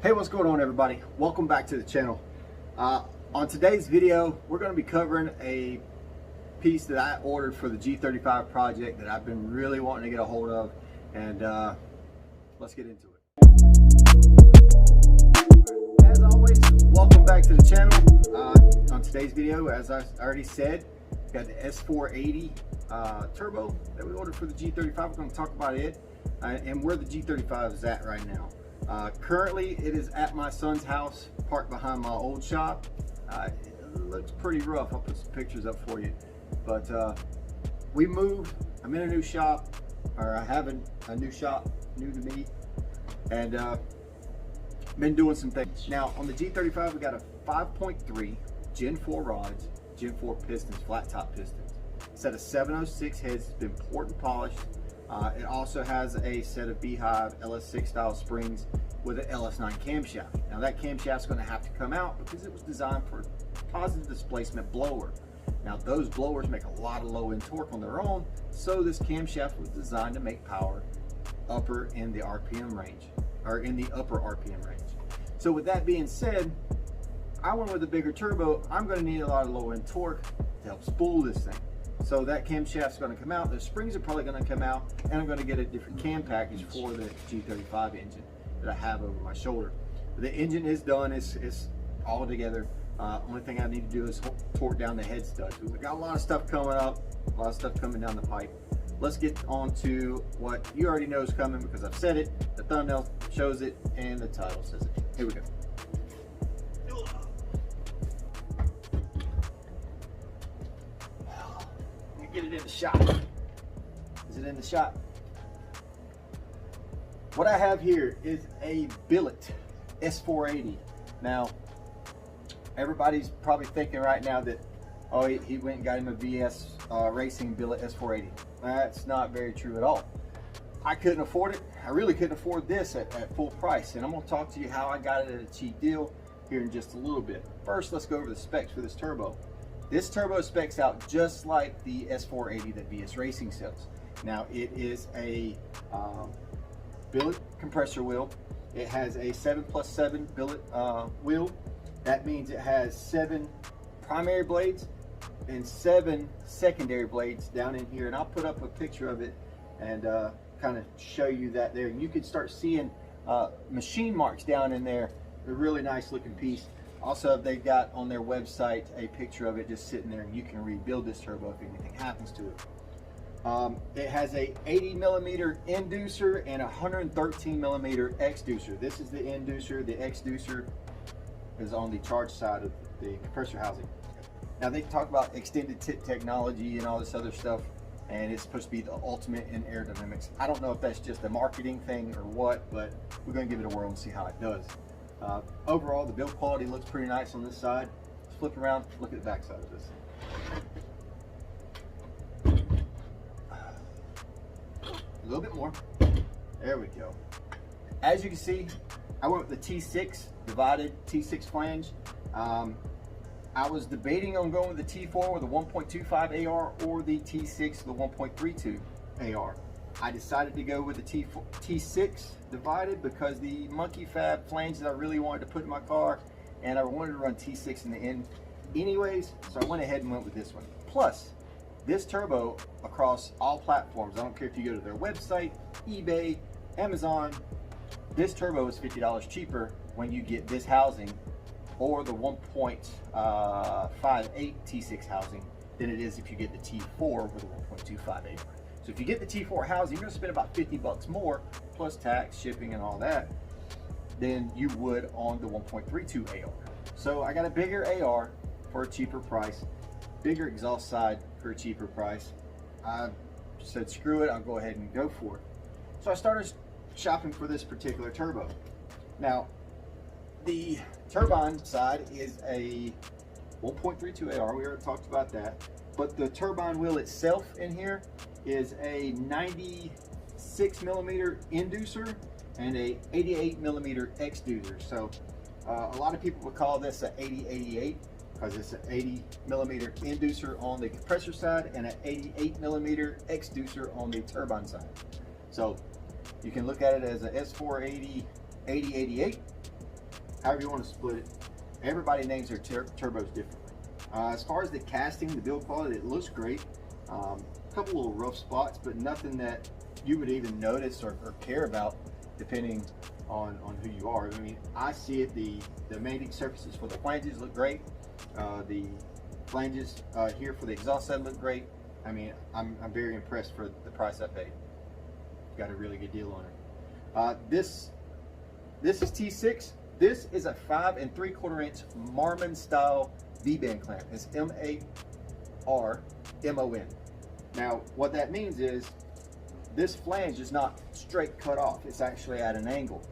Hey, what's going on, everybody? Welcome back to the channel. On today's video, we're going to be covering a piece that I ordered for the G35 project that I've been really wanting to get a hold of, and let's get into it. As always, welcome back to the channel. On today's video, as I already said, we got the S480 turbo that we ordered for the G35. We're going to talk about it and where the G35 is at right now. Currently, it is at my son's house, parked behind my old shop. It looks pretty rough. I'll put some pictures up for you. But we moved. I'm in a new shop, or I have a new shop, new to me, and been doing some things. Now, on the G35, we got a 5.3 Gen 4 rods, Gen 4 pistons, flat top pistons. Set of 706 heads, it's been poured and polished. It also has a set of Beehive LS6 style springs with an LS9 camshaft. Now that camshaft is going to have to come out because it was designed for a positive displacement blower. Now those blowers make a lot of low end torque on their own, so this camshaft was designed to make power upper in the RPM range, or in the upper RPM range. So with that being said, I went with a bigger turbo. I'm going to need a lot of low end torque to help spool this thing. So that camshaft's going to come out, the springs are probably going to come out, and I'm going to get a different cam package for the G35 engine that I have over my shoulder. The engine is done, it's all together. Only thing I need to do is torque down the head studs. We've got a lot of stuff coming up, a lot of stuff coming down the pipe. Let's get on to what you already know is coming because I've said it, the thumbnail shows it, and the title says it. Here we go. Get it in the shot. Is it in the shot? What I have here is a billet S480. Now, everybody's probably thinking right now that, oh, he went and got him a VS Racing billet S480. That's not very true at all. I couldn't afford it. I really couldn't afford this at full price, and I'm going to talk to you how I got it at a cheap deal here in just a little bit. First, let's go over the specs for this turbo. This turbo specs out just like the S480 that VS Racing sells. Now, it is a billet compressor wheel. It has a 7+7 billet wheel. That means it has 7 primary blades and 7 secondary blades down in here. And I'll put up a picture of it and kind of show you that there. And you can start seeing machine marks down in there. A really nice looking piece. Also, they've got on their website a picture of it just sitting there, and you can rebuild this turbo if anything happens to it. It has a 80mm inducer and a 113mm exducer. This is the inducer. The exducer is on the charge side of the compressor housing. Now, they talk about extended tip technology and all this other stuff, and it's supposed to be the ultimate in aerodynamics. I don't know if that's just a marketing thing or what, but we're going to give it a whirl and see how it does. Overall, the build quality looks pretty nice on this side. Let's flip around, look at the back side of this. A little bit more. There we go. As you can see, I went with the T6 divided T6 flange. I was debating on going with the T4 with a 1.25 AR or the T6 with a 1.32 AR. I decided to go with the T6 divided because the monkey fab flanges I really wanted to put in my car, and I wanted to run T6 in the end anyways, so I went ahead and went with this one. Plus, this turbo across all platforms, I don't care if you go to their website, eBay, Amazon, this turbo is $50 cheaper when you get this housing or the 1.58 T6 housing than it is if you get the T4 with a 1.25 AR. So if you get the T4 housing, you're going to spend about $50 more, plus tax, shipping, and all that, than you would on the 1.32 AR. So I got a bigger AR for a cheaper price, bigger exhaust side for a cheaper price. I said, screw it, I'll go ahead and go for it. So I started shopping for this particular turbo. Now, the turbine side is a 1.32 AR, we already talked about that, but the turbine wheel itself in here is a 96mm inducer and a 88mm exducer. So a lot of people would call this an 8088 because it's an 80mm inducer on the compressor side and an 88mm exducer on the turbine side. So you can look at it as a S480 8088 however you want to split it. Everybody names their turbos differently. As far as the casting, the build quality, it looks great. A couple little rough spots, but nothing that you would even notice or care about, depending on who you are. I mean, I see it. The mating surfaces for the flanges look great. The flanges here for the exhaust side look great. I mean, I'm very impressed for the price I paid. Got a really good deal on it. This is T6. This is a 5 3/4 inch Marmon style V-band clamp. It's M-A-R-M-O-N. Now, what that means is this flange is not straight cut off. It's actually at an angle.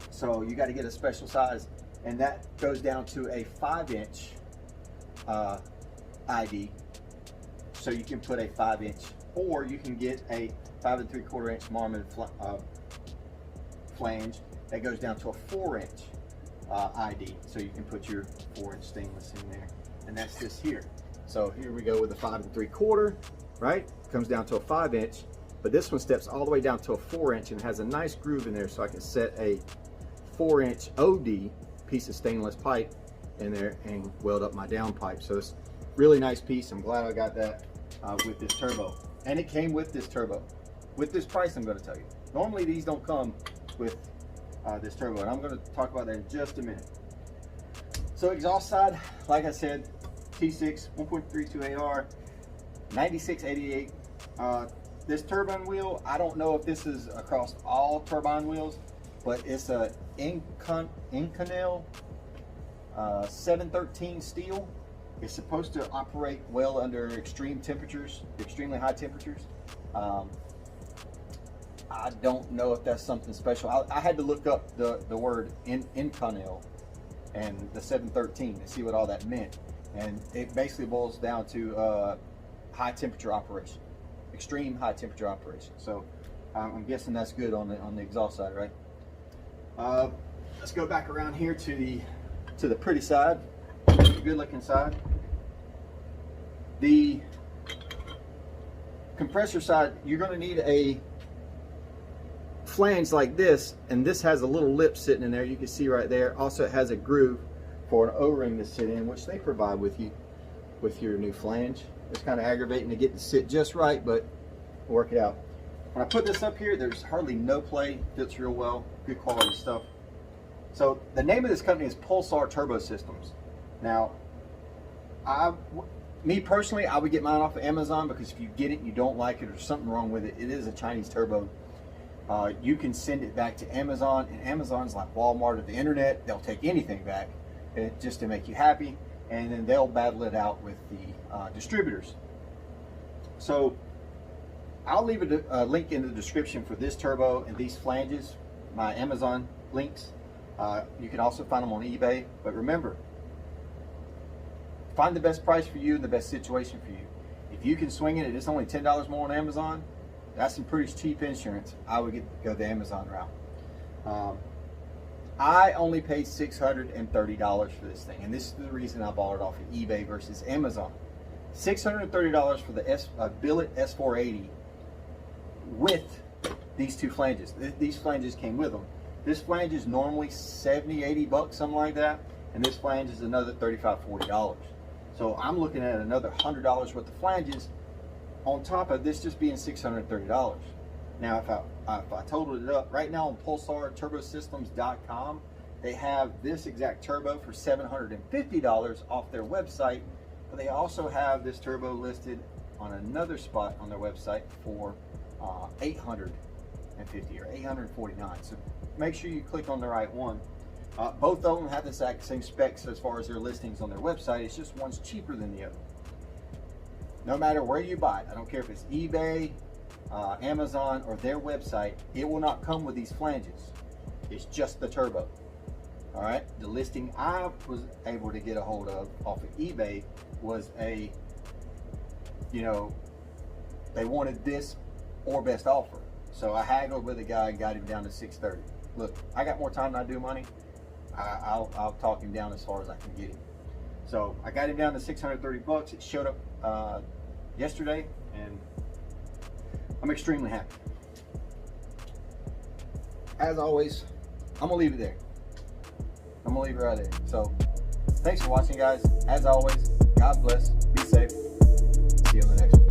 So you got to get a special size, and that goes down to a 5-inch ID. So you can put a 5-inch, or you can get a 5 3/4 inch Marmon flange that goes down to a 4-inch ID. So you can put your 4-inch stainless in there, and that's this here. So here we go with a 5 3/4, right? Comes down to a 5-inch, but this one steps all the way down to a 4-inch and has a nice groove in there, so I can set a 4-inch OD piece of stainless pipe in there and weld up my down pipe. So it's really nice piece. I'm glad I got that with this turbo, and it came with this turbo. With this price, I'm going to tell you. Normally these don't come with this turbo, and I'm going to talk about that in just a minute. So exhaust side, like I said, T6 1.32 AR 9688. This turbine wheel, I don't know if this is across all turbine wheels, but it's a Inconel 713 steel. It's supposed to operate well under extreme temperatures, extremely high temperatures. I don't know if that's something special. I had to look up the word Inconel and the 713 to see what all that meant. And it basically boils down to high temperature operation, extreme high temperature operation. So I'm guessing that's good on the exhaust side, right? Let's go back around here to the pretty side, the good looking side. The compressor side, you're going to need a flange like this, and this has a little lip sitting in there. You can see right there. Also, it has a groove for an O-ring to sit in, which they provide with you with your new flange. It's kind of aggravating to get to sit just right, but we'll work it out. When I put this up here, there's hardly no play. Fits real well. Good quality stuff. So the name of this company is Pulsar Turbo Systems. Now, me personally, I would get mine off of Amazon, because if you get it and you don't like it or there's something wrong with it, it is a Chinese turbo. You can send it back to Amazon, and Amazon's like Walmart of the internet. They'll take anything back just to make you happy, and then they'll battle it out with the distributors. So I'll leave a link in the description for this turbo and these flanges, my Amazon links. You can also find them on eBay, but remember, find the best price for you and the best situation for you. If you can swing it and it's only $10 more on Amazon, that's some pretty cheap insurance. I would go the Amazon route. I only paid $630 for this thing, and this is the reason I bought it off of eBay versus Amazon. $630 for the billet S480 with these two flanges. These flanges came with them. This flange is normally $70, $80, something like that, and this flange is another $35, $40. So I'm looking at another $100 worth of flanges on top of this just being $630. Now, if I totaled it up right now on PulsarTurboSystems.com, they have this exact turbo for $750 off their website, but they also have this turbo listed on another spot on their website for $850 or $849. So make sure you click on the right one. Both of them have the exact same specs as far as their listings on their website. It's just one's cheaper than the other. No matter where you buy it, I don't care if it's eBay, Amazon, or their website, it will not come with these flanges. It's just the turbo. All right, the listing I was able to get a hold of off of eBay was they wanted this or best offer. So I haggled with the guy and got him down to $630. Look, I got more time than I do money. I'll talk him down as far as I can get him. So I got him down to $630. It showed up yesterday, and I'm extremely happy. As always, I'm gonna leave it there. I'm gonna leave it right there. So thanks for watching, guys. As always, God bless, be safe, see you on the next one.